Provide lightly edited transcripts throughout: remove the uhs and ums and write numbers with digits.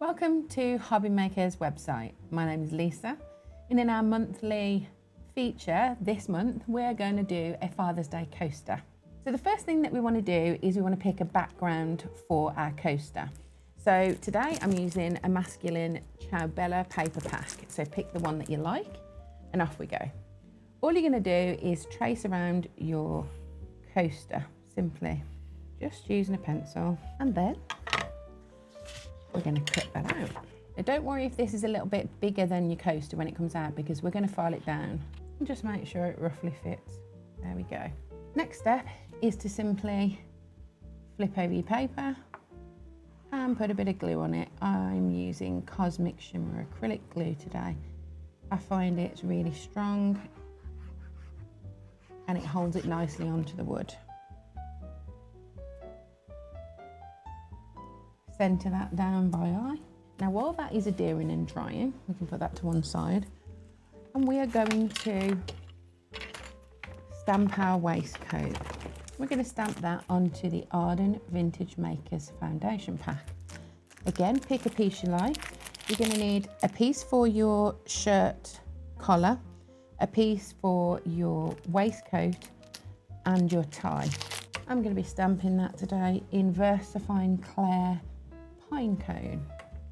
Welcome to Hobby Maker's website. My name is Lisa, and in our monthly feature this month we're going to do a Father's Day coaster. So the first thing that we want to do is we want to pick a background for our coaster. So today I'm using a masculine Ciao Bella paper pack, so pick the one that you like and off we go. All you're going to do is trace around your coaster simply just using a pencil, and then we're going to cut that out. Now don't worry if this is a little bit bigger than your coaster when it comes out, because we're going to file it down and just make sure it roughly fits. There we go. Next step is to simply flip over your paper and put a bit of glue on it. I'm using Cosmic Shimmer acrylic glue today. I find it's really strong and it holds it nicely onto the wood. Centre that down by eye. Now while that is adhering and drying, we can put that to one side, and we are going to stamp our waistcoat. We're going to stamp that onto the Arden Vintage Makers foundation pack. Again, pick a piece you like. You're going to need a piece for your shirt collar, a piece for your waistcoat and your tie. I'm going to be stamping that today in VersaFine Claire Pine Cone.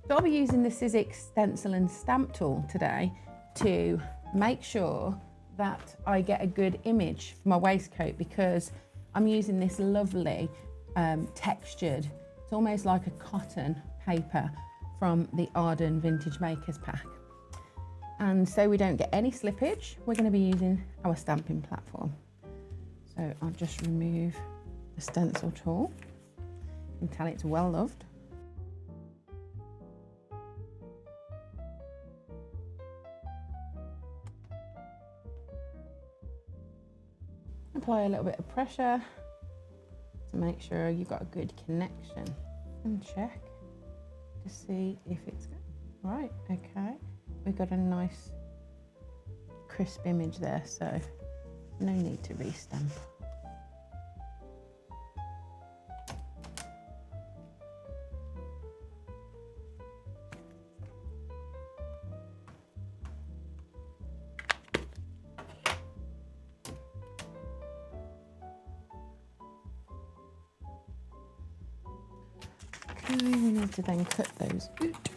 So I'll be using the Sizzix stencil and stamp tool today to make sure that I get a good image for my waistcoat, because I'm using this lovely textured, it's almost like a cotton paper from the Arden Vintage Makers pack. And so we don't get any slippage, we're going to be using our stamping platform. So I'll just remove the stencil tool. You can tell it's well loved. Apply a little bit of pressure to make sure you've got a good connection, and check to see if it's good. Right, okay. We've got a nice crisp image there, so no need to re-stamp. Okay, we need to then cut those out.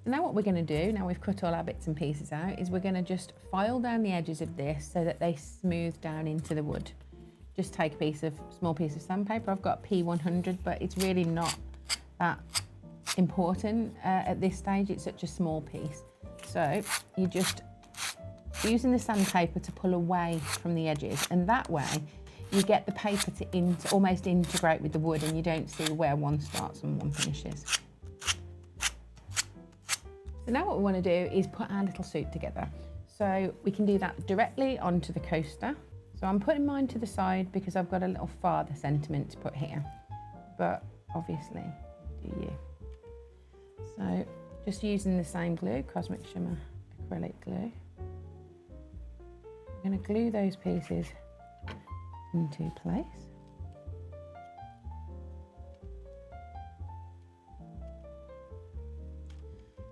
Now what we're going to do, now we've cut all our bits and pieces out, is we're going to just file down the edges of this so that they smooth down into the wood. Just take a small piece of sandpaper. I've got P100, but it's really not that important at this stage. It's such a small piece. So you're just using the sandpaper to pull away from the edges, and that way you get the paper to almost integrate with the wood, and you don't see where one starts and one finishes. So now what we want to do is put our little suit together. So we can do that directly onto the coaster. So I'm putting mine to the side because I've got a little father sentiment to put here, but obviously do you. So just using the same glue, Cosmic Shimmer acrylic glue. I'm going to glue those pieces into place.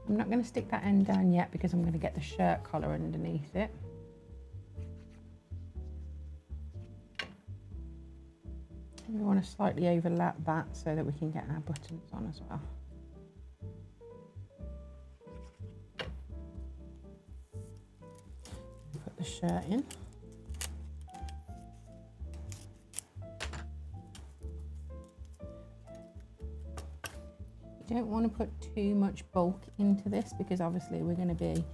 I'm not going to stick that end down yet because I'm going to get the shirt collar underneath it. We want to slightly overlap that so that we can get our buttons on as well. Put the shirt in. You don't want to put too much bulk into this, because obviously we're going to be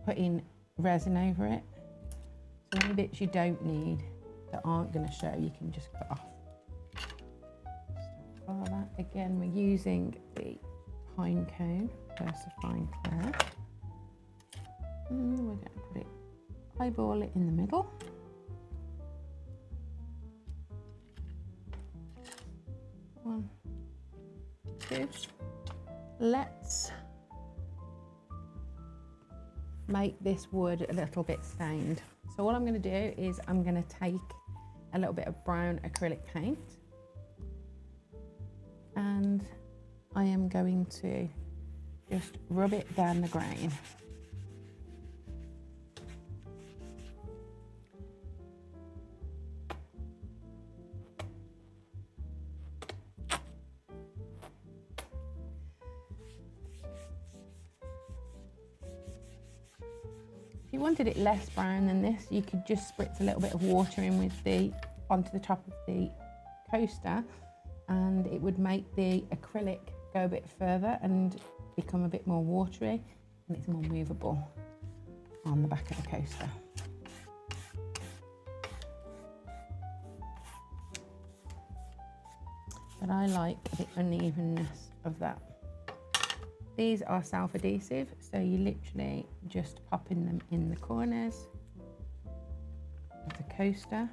putting resin over it. So any bits you don't need that aren't going to show, you can just cut off. Follow that. Again, we're using the Pine Cone, VersaFine Claire. And we're going to put it, eyeball it in the middle. to. Let's make this wood a little bit stained. So all I'm going to do is I'm going to take a little bit of brown acrylic paint, and I am going to just rub it down the grain. If you wanted it less brown than this, you could just spritz a little bit of water in with onto the top of the coaster, and it would make the acrylic go a bit further and become a bit more watery, and it's more movable on the back of the coaster. But I like the unevenness of that. These are self-adhesive, so you literally just pop in them in the corners of the coaster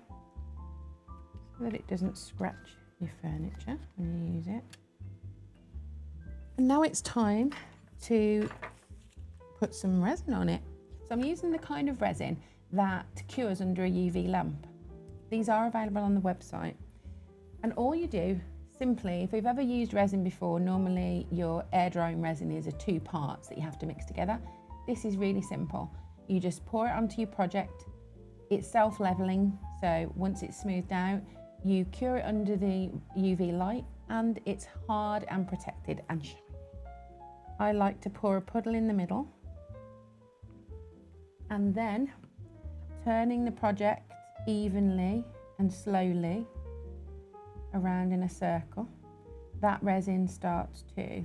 so that it doesn't scratch your furniture when you use it. And now it's time to put some resin on it. So I'm using the kind of resin that cures under a UV lamp. These are available on the website. And all you do, simply, if you've ever used resin before, normally your air drying resin is 2 parts that you have to mix together. This is really simple. You just pour it onto your project. It's self-leveling, so once it's smoothed out, you cure it under the UV light, and it's hard and protected and shiny. I like to pour a puddle in the middle, and then turning the project evenly and slowly around in a circle, that resin starts to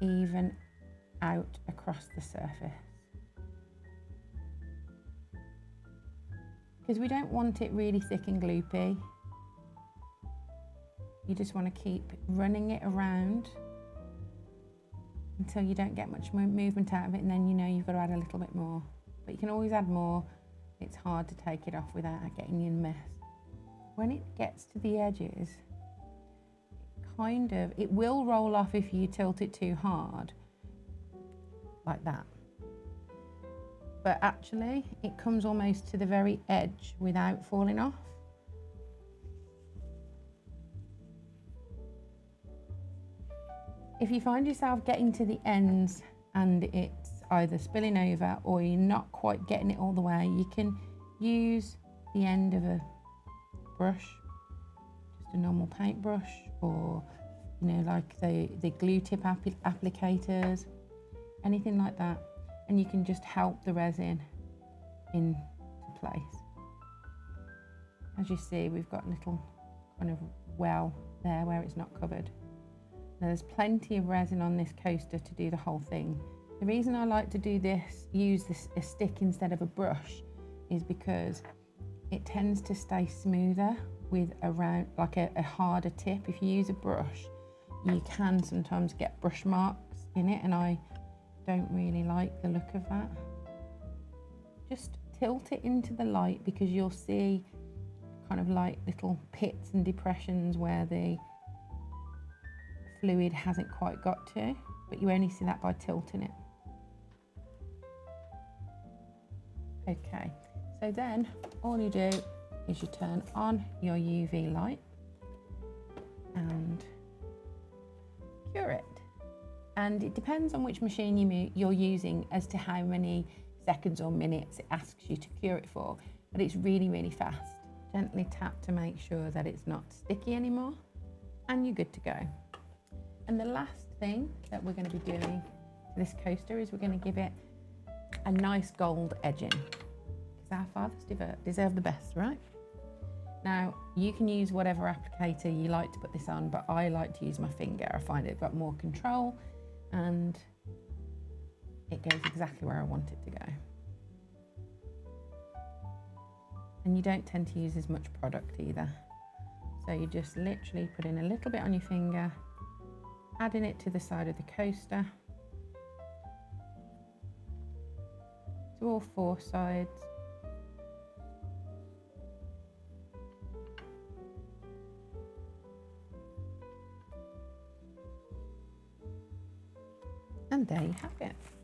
even out across the surface. Because we don't want it really thick and gloopy. You just want to keep running it around until you don't get much movement out of it, and then you know you've got to add a little bit more. But you can always add more. It's hard to take it off without getting you in a mess. When it gets to the edges, it will roll off if you tilt it too hard, like that. But actually, it comes almost to the very edge without falling off. If you find yourself getting to the ends and it's either spilling over or you're not quite getting it all the way, you can use the end of a brush, just a normal paintbrush, or like the glue tip applicators, anything like that, and you can just help the resin into place. As you see, we've got a little kind of well there where it's not covered. Now, there's plenty of resin on this coaster to do the whole thing. The reason I like to do this, use a stick instead of a brush, is because it tends to stay smoother with like a harder tip. If you use a brush, you can sometimes get brush marks in it, and I don't really like the look of that. Just tilt it into the light, because you'll see kind of like little pits and depressions where the fluid hasn't quite got to, but you only see that by tilting it. Okay, so then all you do is you turn on your UV light and cure it. And it depends on which machine you're using as to how many seconds or minutes it asks you to cure it for, but it's really, really fast. Gently tap to make sure that it's not sticky anymore, and you're good to go. And the last thing that we're going to be doing to this coaster is we're going to give it a nice gold edging, because our fathers deserve the best, right? Now, you can use whatever applicator you like to put this on, but I like to use my finger. I find it's got more control and it goes exactly where I want it to go. And you don't tend to use as much product either. So you just literally put in a little bit on your finger, adding it to the side of the coaster, to all 4 sides. And there you have it.